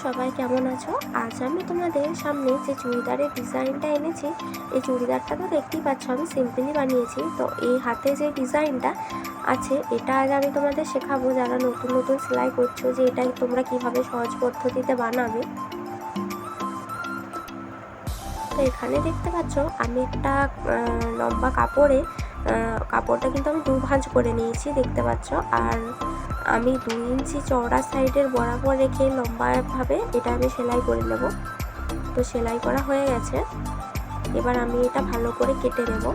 সবাই কেমন আছো? আজ আমি তোমাদের সামনে যে চুড়িদারের ডিজাইনটা এনেছি, এই চুড়িদারটা তো দেখতেই পাচ্ছ আমি সিম্পলি বানিয়েছি। তো এই হাতে যে ডিজাইনটা আছে এটা আজ আমি তোমাদের শেখাবো, যারা নতুন নতুন সেলাই করছো, যে এটা তোমরা কিভাবে সহজ পদ্ধতিতে বানাবে। তো এখানে দেখতে পাচ্ছ আমি একটা লম্বা কাপড়টা কিন্তু আমি দু ভাঁজ করে নিয়েছি, দেখতে পাচ্ছ। আর আমি 2 ইঞ্চি চওড়া সাইডের বরাবর রেখে লম্বাভাবে এটা আমি সেলাই করে নেব। তো সেলাই করা হয়ে গেছে, এবার আমি এটা ভালো করে কেটে নেব।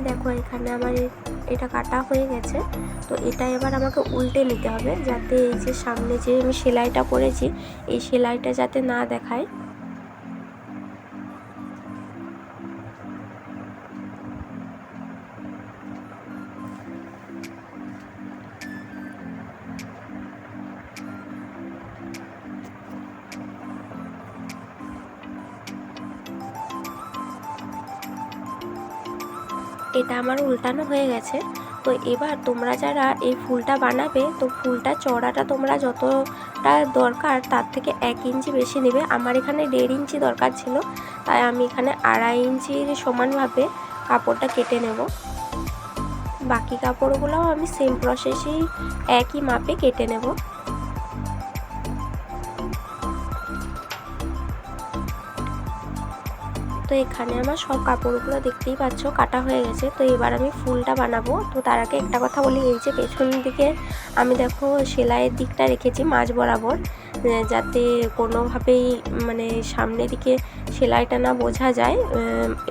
দেখো এখানে আমার এটা কাটা হয়ে গেছে। তো এটা এবার আমাকে উল্টে নিতে হবে, যাতে এই যে সামনে যে আমি সেলাইটা করেছি এই সেলাইটা যাতে না দেখায়। এটা আমার উল্টানো হয়ে গেছে। তো এবার তোমরা যারা এই ফুলটা বানাবে, তো ফুলটা চওড়াটা তোমরা যতটা দরকার তার থেকে 1 ইঞ্চি বেশি নেবে। আমার এখানে 1.5 ইঞ্চি দরকার ছিল, তাই আমি এখানে 2.5 ইঞ্চির সমানভাবে কাপড়টা কেটে নেব। বাকি কাপড়গুলোও আমি সেম প্রসেসেই একই মাপে কেটে নেব। তো এখানে আমার সব কাপড়গুলো দেখতেই পাচ্ছ কাটা হয়ে গেছে। তো এবার আমি ফুলটা বানাবো। তো তার আগে একটা কথা বলি, এই যে পেছন দিকে আমি দেখো সেলাইয়ের দিকটা রেখেছি মাঝ বরাবর, যাতে কোনোভাবেই মানে সামনের দিকে সেলাইটা না বোঝা যায়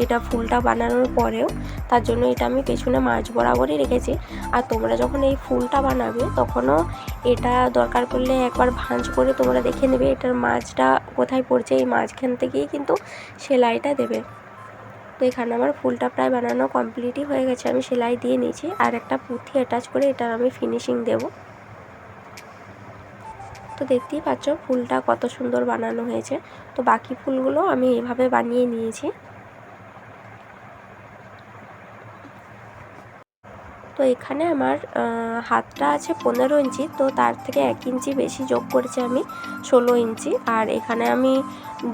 এটা ফুলটা বানানোর পরেও। তার জন্য এটা আমি পেছনে মাঝ বরাবরই রেখেছি। আর তোমরা যখন এই ফুলটা বানাবে তখনও এটা দরকার পড়লে একবার ভাঁজ করে তোমরা দেখে নেবে এটার মাঝটা কোথায় পড়ছে, এই মাঝখান থেকেই কিন্তু সেলাইটা দেবে। তো এখানে আমার ফুলটা প্রায় বানানো কমপ্লিটই হয়ে গেছে, আমি সেলাই দিয়ে নিয়েছি। আর একটা পুঁথি অ্যাটাচ করে এটার আমি ফিনিশিং দেব। তো দেখতেই পাচ্ছ ফুলটা কত সুন্দর বানানো হয়েছে। তো বাকি ফুলগুলো আমি এইভাবে বানিয়ে নিয়েছি। তো এখানে আমার হাতটা আছে 15 ইঞ্চি, তো তার থেকে 1 ইঞ্চি বেশি যোগ করেছি আমি 16 ইঞ্চি। আর এখানে আমি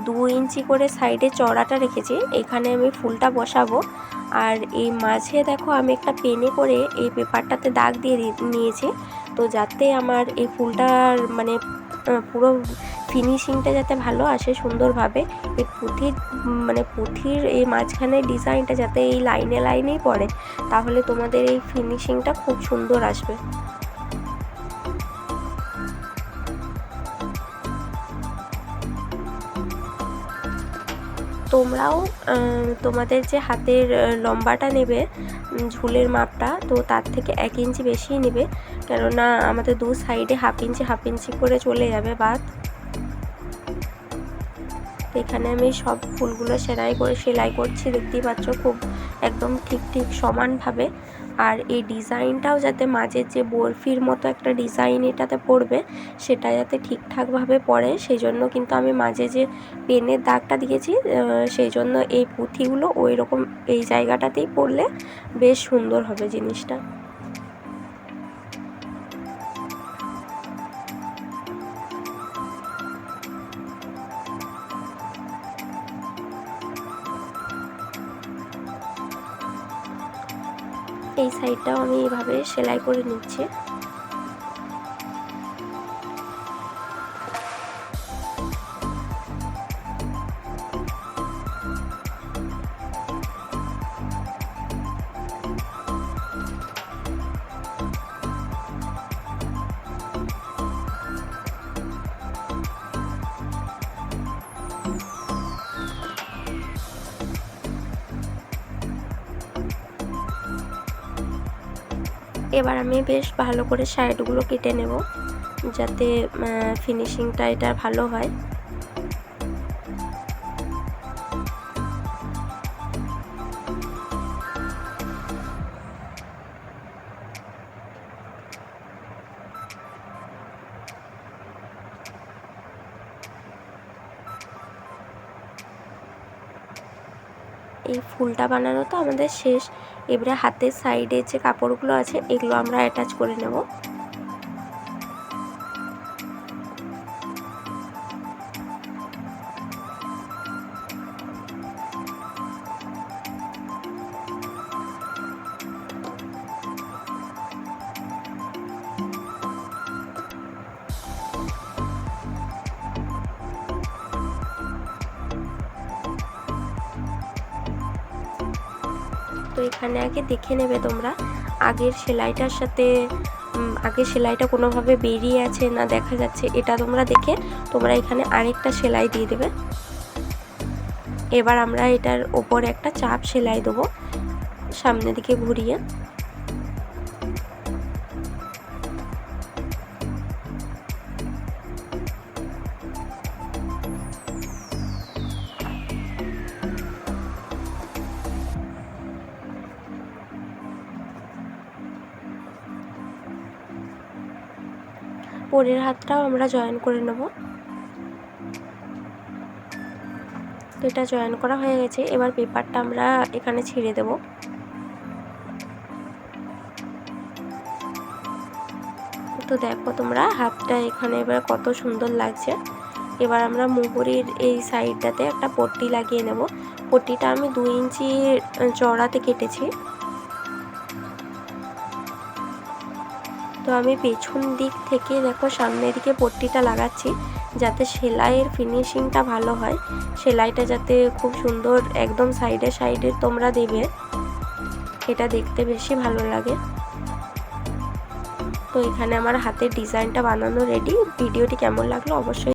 2 ইঞ্চি করে সাইডে চওড়াটা রেখেছি, এখানে আমি ফুলটা বসাবো। আর এই মাঝে দেখো আমি একটা পেনে করে এই পেপারটাতে দাগ দিয়ে নিয়েছি, তো যাতে আমার এই ফুলটার মানে পুরো ফিনিশিংটা যাতে ভালো আসে সুন্দরভাবে। এই পুঁথির এই মাঝখানের ডিজাইনটা যাতে এই লাইনে লাইনেই পড়ে, তাহলে তোমাদের এই ফিনিশিংটা খুব সুন্দর আসবে। তোমরাও তোমাদের যে হাতের লম্বাটা নেবে ঝুলের মাপটা, তো তার থেকে 1 ইঞ্চি বেশিই নেবে, কেননা আমাদের 2 সাইডে হাফ ইঞ্চি করে চলে যাবে বাদ। তো এখানে আমি সব ফুলগুলো সেলাই করছি, দেখতেই পাচ্ছ খুব একদম ঠিক সমানভাবে। আর এই ডিজাইনটাও যাতে মাঝের যে বরফির মতো একটা ডিজাইন এটাতে পড়বে, সেটা যাতে ঠিকঠাকভাবে পড়ে, সেই জন্য কিন্তু আমি মাঝে যে পেনের দাগটা দিয়েছি, সেই জন্য এই পুঁথিগুলো ওই রকম এই জায়গাটাতেই পড়লে বেশ সুন্দর হবে জিনিসটা। এই সাইডটাও আমি এইভাবে সেলাই করে নিচ্ছি। এবার আমি বেশ ভালো করে সাইডগুলো কেটে নেব, যাতে ফিনিশিংটা এটা ভালো হয়। এই ফুলটা বানানো তো আমাদের শেষ। এবারে হাতের সাইডে যে কাপড়গুলো আছে এগুলো আমরা অ্যাটাচ করে নেব। তো এখানে আগে দেখে নেবে তোমরা আগের সেলাইটার সাথে আগের সেলাইটা কোনোভাবে বেরিয়ে আছে না দেখা যাচ্ছে, এটা তোমরা দেখে তোমরা এখানে আরেকটা সেলাই দিয়ে দেবে। এবার আমরা এটার ওপরে একটা চাপ সেলাই দেবো সামনের দিকে ঘুরিয়ে। পরের হাতটাও আমরা জয়েন করে নেব। তো এটা জয়েন করা হয়ে গেছে, এবার পেপারটা আমরা এখানে ছিঁড়ে দেব। তো দেখো তোমরা হাতটা এখানে এবার কত সুন্দর লাগছে। এবার আমরা মুহুরির এই সাইডটাতে একটা পট্টি লাগিয়ে নেব। পট্টিটা আমি 2 ইঞ্চি চওড়াতে কেটেছি। তো আমি পেছন দিক থেকে দেখো সামনের দিকে পট্টিটা লাগাচ্ছি যাতে সেলাইয়ের ফিনিশিংটা ভালো হয়, সেলাইটা যাতে খুব সুন্দর একদম সাইডে সাইডে তোমরা দেবে, এটা দেখতে বেশি ভালো লাগে। তো এখানে আমার হাতের ডিজাইনটা বানানো রেডি। ভিডিওটি কেমন লাগলো অবশ্যই